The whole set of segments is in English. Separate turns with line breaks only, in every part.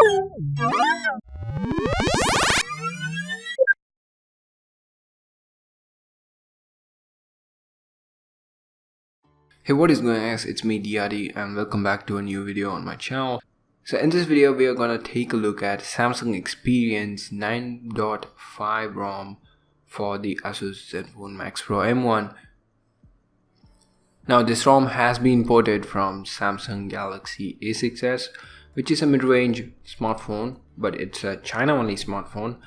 Hey, what is going on guys, it's me Diadi and welcome back to a new video on my channel. So in this video we are gonna take a look at Samsung Experience 9.5 ROM for the Asus Zenfone Max Pro M1. Now this ROM has been ported from Samsung Galaxy A6s, which is a mid-range smartphone, but it's a China-only smartphone.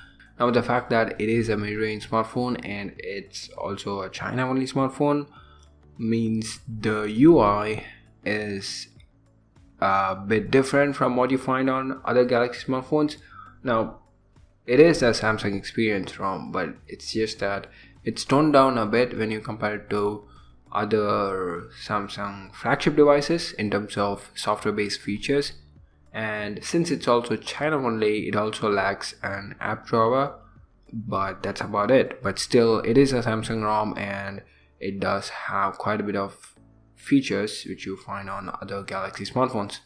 Now the fact that it is a mid-range smartphone and it's also a China-only smartphone means the UI is a bit different from what you find on other Galaxy smartphones. Now it is a Samsung Experience ROM, but it's just that it's toned down a bit when you compare it to other Samsung flagship devices in terms of software based features, and since it's also China only, it also lacks an app drawer, but that's about it. But still, it is a Samsung ROM and it does have quite a bit of features which you find on other Galaxy smartphones.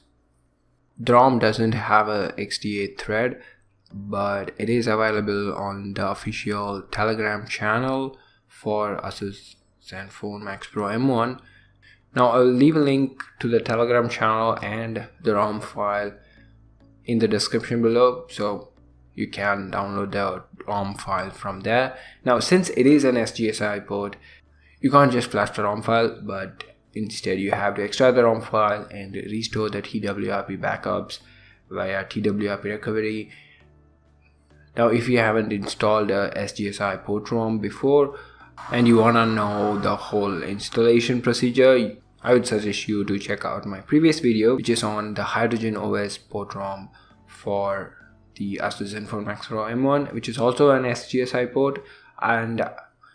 The ROM doesn't have a XDA thread, but it is available on the official Telegram channel for Asus Zenfone Max Pro M1. Now I'll leave a link to the Telegram channel and the ROM file in the description below, so you can download the ROM file from there. Now since it is an SGSI port, you can't just flash the ROM file, but instead you have to extract the ROM file and restore the TWRP backups via TWRP recovery. Now if you haven't installed a SGSI port ROM before and you wanna know the whole installation procedure, I would suggest you to check out my previous video, which is on the Hydrogen OS port ROM for the Asus Zenfone Max Pro M1, which is also an SGSI port, and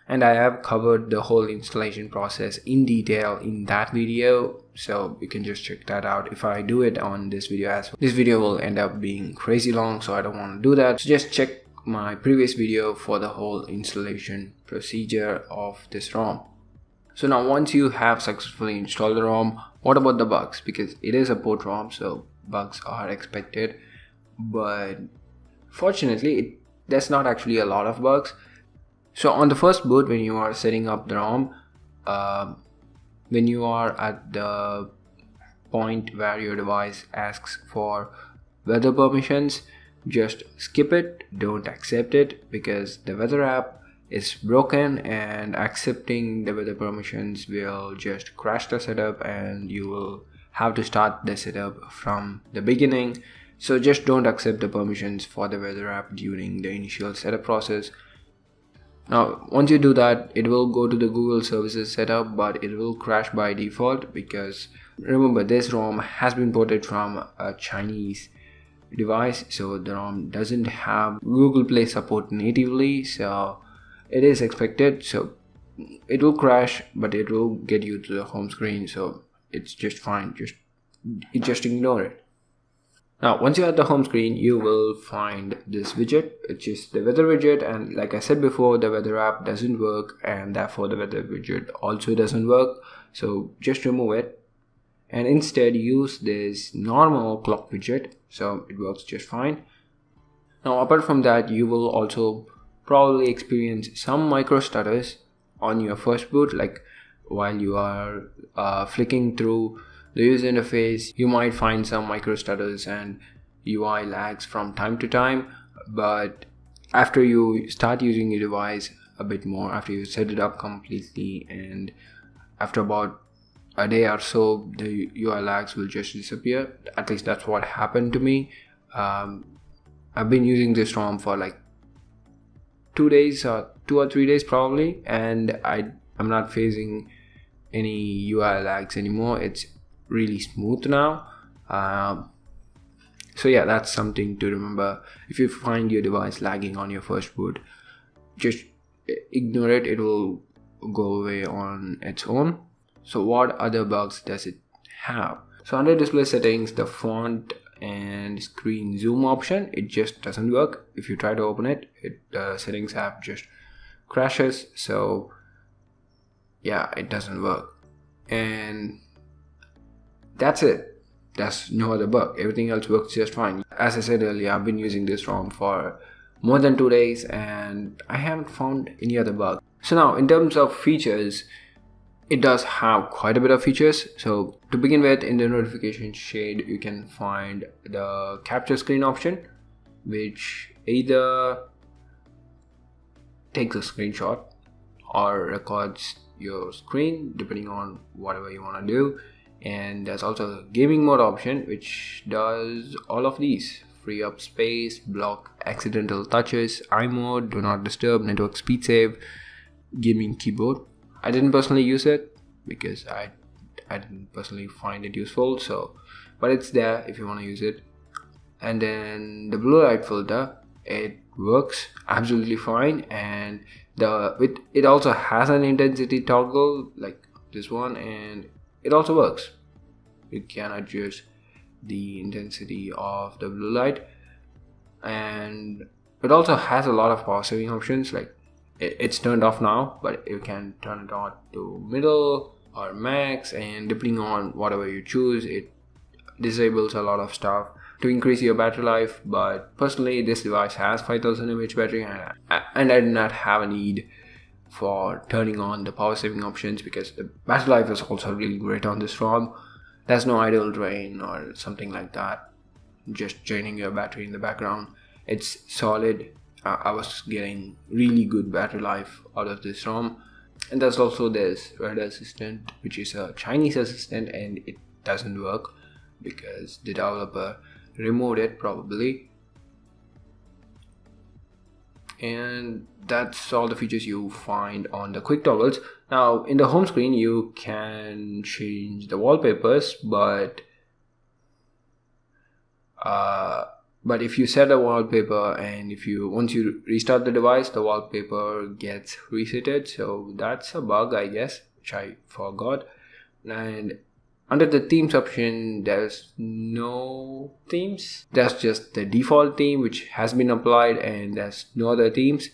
I have covered the whole installation process in detail in that video, so you can just check that out if I do it on this video as well. This video will end up being crazy long, so I don't want to do that, so just check my previous video for the whole installation procedure of this ROM. So now once you have successfully installed the ROM, what about the bugs? Because it is a port ROM, so bugs are expected, but fortunately there's not actually a lot of bugs. So on the first boot, when you are setting up the ROM, when you are at the point where your device asks for weather permissions, just skip it, don't accept it, because the weather app is broken and accepting the weather permissions will just crash the setup and you will have to start the setup from the beginning. So just don't accept the permissions for the weather app during the initial setup process. Now once you do that, it will go to the Google services setup, but it will crash by default because remember this ROM has been ported from a Chinese device, so the ROM doesn't have Google Play support natively, so it is expected. So it will crash, but it will get you to the home screen, so it's just fine. Just ignore it. Now once you're at the home screen, you will find this widget, which is the weather widget, and like I said before, the weather app doesn't work and therefore the weather widget also doesn't work, so just remove it and instead use this normal clock widget, so it works just fine. Now apart from that, you will also probably experience some micro stutters on your first boot, like while you are flicking through the user interface, you might find some micro stutters and UI lags from time to time, but after you start using your device a bit more, after you set it up completely, and after about a day or so, the UI lags will just disappear. At least that's what happened to me. I've been using this ROM for like 2 days or 2 or 3 days probably, and I'm not facing any UI lags anymore. It's really smooth now. So yeah, that's something to remember. If you find your device lagging on your first boot, just ignore it, it will go away on its own. So what other bugs does it have? So under display settings, the font and screen zoom option, it just doesn't work. If you try to open it, the settings app just crashes, so yeah, it doesn't work. And that's it. There's no other bug. Everything else works just fine. as I said earlier, I've been using this ROM for more than 2 days and I haven't found any other bug. So now in terms of features, it does have quite a bit of features. So to begin with, in the notification shade, you can find the capture screen option, which either takes a screenshot or records your screen depending on whatever you want to do. And there's also the gaming mode option, which does all of these: free up space, block accidental touches, eye mode, do not disturb, network speed save, gaming keyboard. I didn't personally use it because I didn't personally find it useful, so but it's there if you want to use it. And then the blue light filter, it works absolutely fine, and it also has an intensity toggle like this one, and it also works. You can adjust the intensity of the blue light, and it also has a lot of power saving options. Like it's turned off now, but you can turn it on to middle or max, and depending on whatever you choose, it disables a lot of stuff to increase your battery life. But personally, this device has 5000 mAh battery, and I did not have a need for turning on the power saving options because the battery life is also really great on this ROM. There's no idle drain or something like that, just draining your battery in the background. It's solid. I was getting really good battery life out of this ROM. And there's also this Red Assistant, which is a Chinese assistant, and it doesn't work because the developer removed it probably. And that's all the features you find on the quick toggles. Now in the home screen you can change the wallpapers, but if you set a wallpaper and once you restart the device, the wallpaper gets resetted. So that's a bug, I guess, which I forgot. And under the themes option, there's no themes. There's just the default theme which has been applied, and there's no other themes,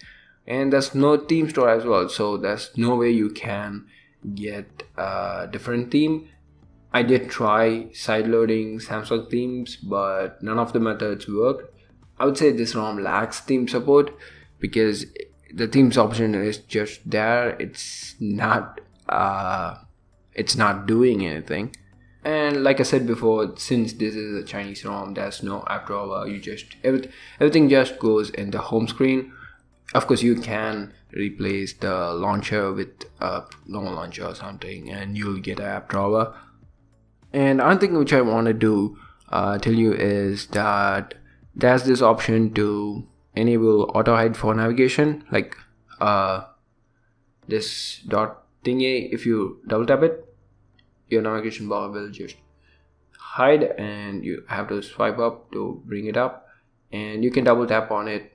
and there's no theme store as well. So there's no way you can get a different theme. I did try sideloading Samsung themes, but none of the methods worked. I would say this ROM lacks theme support because the themes option is just there. It's not doing anything. And like I said before, since this is a Chinese ROM, there's no app drawer. Everything just goes in the home screen. Of course, you can replace the launcher with a normal launcher or something, and you'll get an app drawer. And another thing which I want to tell you is that there's this option to enable auto hide for navigation, like this dot thingy. If you double tap it, your navigation bar will just hide, and you have to swipe up to bring it up, and you can double tap on it.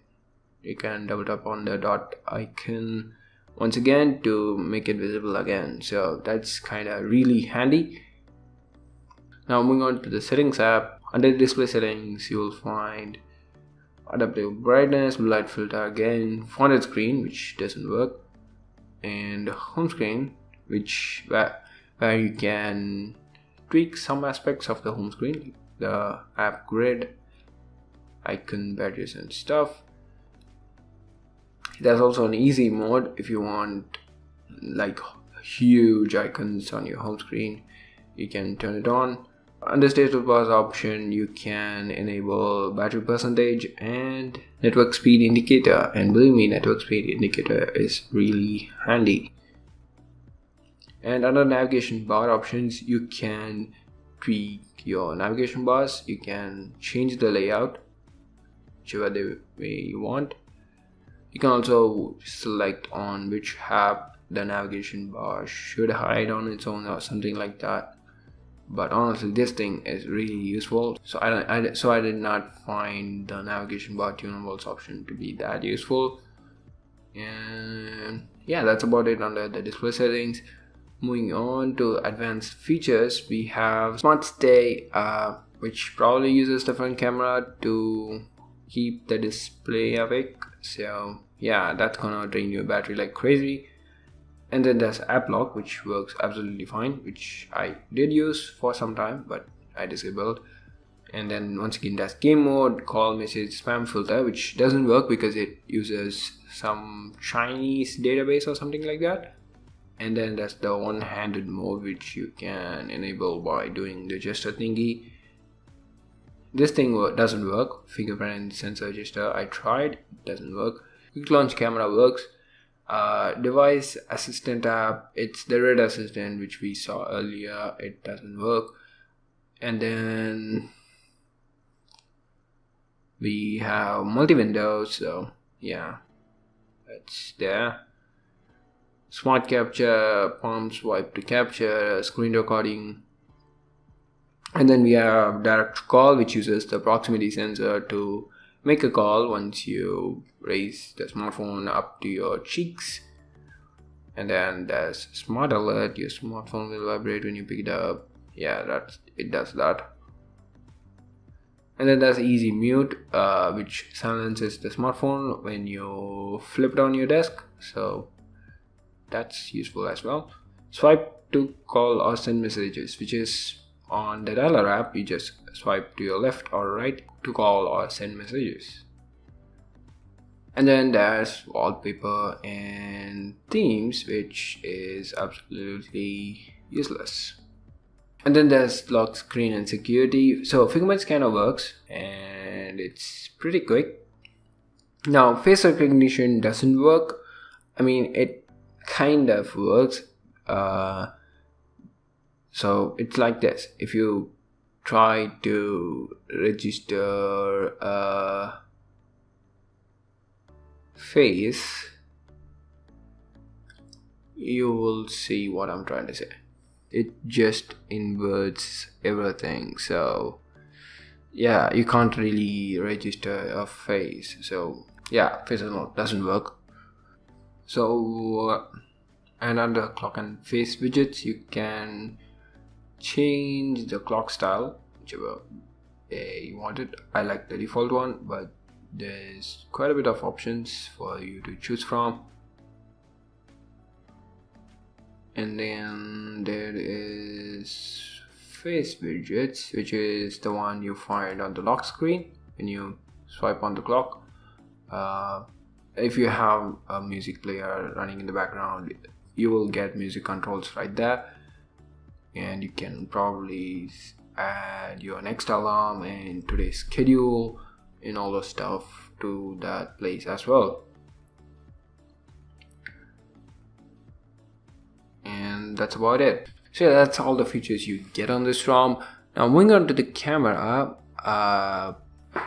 You can double tap on the dot icon once again to make it visible again. So that's kind of really handy. Now moving on to the settings app, under display settings you will find adaptive brightness, blue light filter again, fonted screen which doesn't work, and home screen where you can tweak some aspects of the home screen, the app grid, icon badges and stuff. There's also an easy mode if you want like huge icons on your home screen. You can turn it on. Under status bars option, you can enable battery percentage and network speed indicator, and believe me, network speed indicator is really handy. And under navigation bar options, you can tweak your navigation bars. You can change the layout whichever way you want. You can also select on which app the navigation bar should hide on its own or something like that. But honestly, this thing is really useful. So I did not find the navigation bar tunables option to be that useful. And yeah, that's about it under the display settings. Moving on to advanced features, we have Smart Stay, which probably uses the front camera to keep the display awake. So yeah, that's gonna drain your battery like crazy. And then there's App Lock, which works absolutely fine, which I did use for some time, but I disabled. And then once again there's game mode, call, message, spam filter, which doesn't work because it uses some Chinese database or something like that. And then there's the one-handed mode, which you can enable by doing the gesture thingy. This thing doesn't work. Fingerprint sensor gesture, I tried, it doesn't work. Quick launch camera works. Device assistant app, it's the red assistant which we saw earlier, it doesn't work. And then we have multi-windows, so yeah, it's there. Smart capture, palm swipe to capture, screen recording. And then we have direct call, which uses the proximity sensor to make a call once you raise the smartphone up to your cheeks. And then there's smart alert, your smartphone will vibrate when you pick it up. Yeah, it does that. And then there's easy mute, which silences the smartphone when you flip it on your desk, so that's useful as well. Swipe to call or send messages, which is on the dialer app, you just swipe to your left or right to call or send messages. And then there's wallpaper and themes, which is absolutely useless. And then there's lock screen and security. So fingerprint scanner works and it's pretty quick. Now face recognition doesn't work. I mean, it kind of works. So it's like this. If you try to register a face, you will see what I'm trying to say. It just inverts everything, so yeah, you can't really register a face. So yeah, face unlock doesn't work. So and under clock and face widgets, you can change the clock style, whichever you want it. I like the default one, but there's quite a bit of options for you to choose from. And then there is face widgets, which is the one you find on the lock screen when you swipe on the clock. If you have a music player running in the background, you will get music controls right there, and you can probably add your next alarm and today's schedule and all the stuff to that place as well. And that's about it. So yeah, that's all the features you get on this ROM. Now moving on to the camera.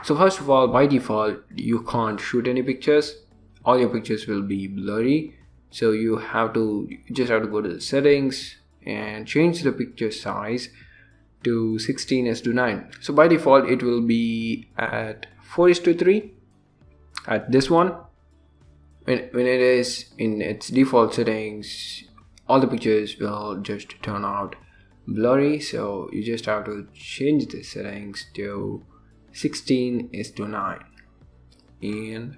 So first of all, by default, you can't shoot any pictures. All your pictures will be blurry. So you just have to go to the settings and change the picture size to 16:9. So by default, it will be at 4:3 at this one. When it is in its default settings, all the pictures will just turn out blurry, so you just have to change the settings to 16:9. And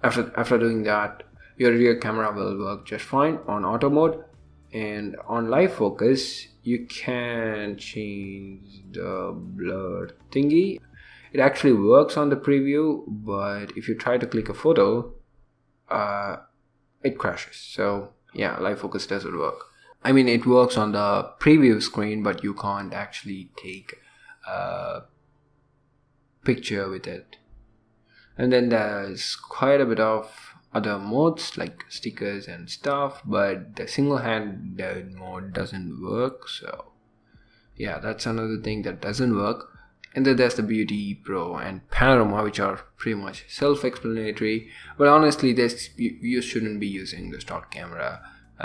after doing that, your rear camera will work just fine on auto mode. And on live focus, you can change the blur thingy. It actually works on the preview, but if you try to click a photo, it crashes. So yeah, live focus doesn't work. I mean, it works on the preview screen, but you can't actually take a picture with it. And then there's quite a bit of other modes like stickers and stuff, but the single-handed mode doesn't work. So yeah, that's another thing that doesn't work. And then there's the Beauty, Pro, and Panorama, which are pretty much self-explanatory. But honestly, you shouldn't be using the stock camera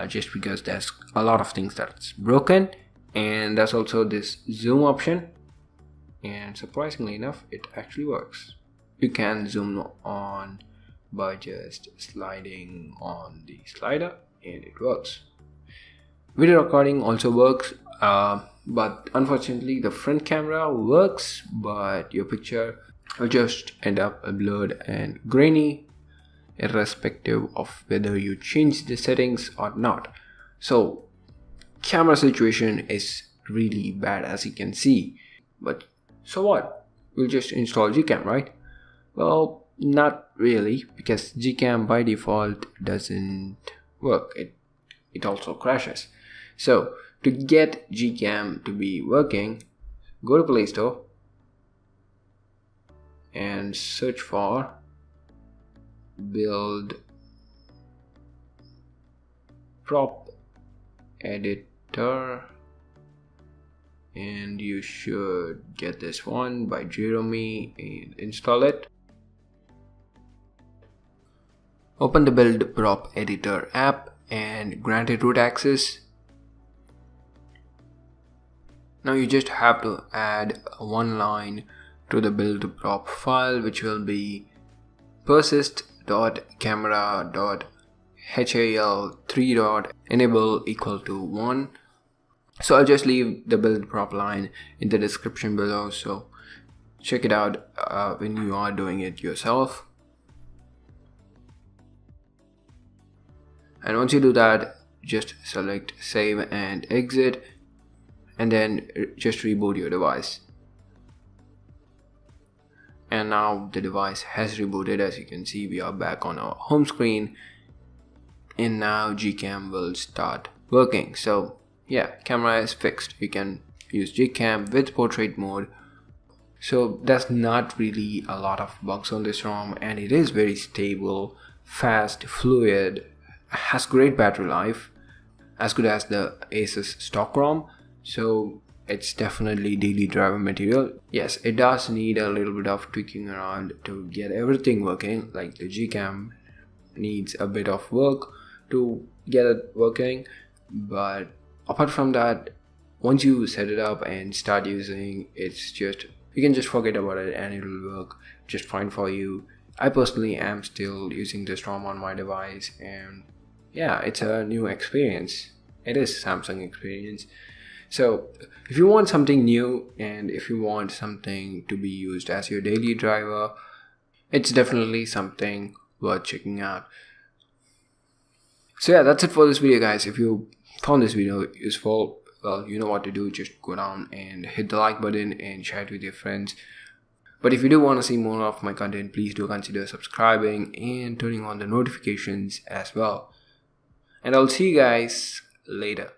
just because there's a lot of things that's broken. And there's also this zoom option. And surprisingly enough, it actually works. You can zoom on by just sliding on the slider, and it works. Video recording also works. But unfortunately the front camera works, but your picture will just end up blurred and grainy irrespective of whether you change the settings or not. So camera situation is really bad, as you can see. But So what? We'll just install GCam, right? Well, not really, because GCam by default doesn't work. It also crashes. So to get GCam to be working, go to Play Store and search for build prop editor, and you should get this one by Jeremy and install it. Open the build prop editor app and grant it root access. Now you just have to add one line to the build prop file, which will be persist.camera.hal3.enable equal to 1. So I'll just leave the build prop line in the description below, so check it out when you are doing it yourself. And once you do that, just select save and exit, and then just reboot your device. And now the device has rebooted. As you can see, we are back on our home screen, and now GCam will start working. So yeah, camera is fixed. You can use GCam with portrait mode. So there's not really a lot of bugs on this ROM, and it is very stable, fast, fluid, has great battery life, as good as the Asus stock ROM. So it's definitely daily driver material. Yes, it does need a little bit of tweaking around to get everything working, like the GCam needs a bit of work to get it working, but apart from that, once you set it up and start using, it's just, you can just forget about it and it will work just fine for you. I personally am still using this ROM on my device, and yeah, it's a new experience. It is Samsung experience. So if you want something new and if you want something to be used as your daily driver, it's definitely something worth checking out. So yeah, that's it for this video, guys. If you found this video useful, well, you know what to do. Just go down and hit the like button and share it with your friends. But if you do want to see more of my content, please do consider subscribing and turning on the notifications as well. And I'll see you guys later.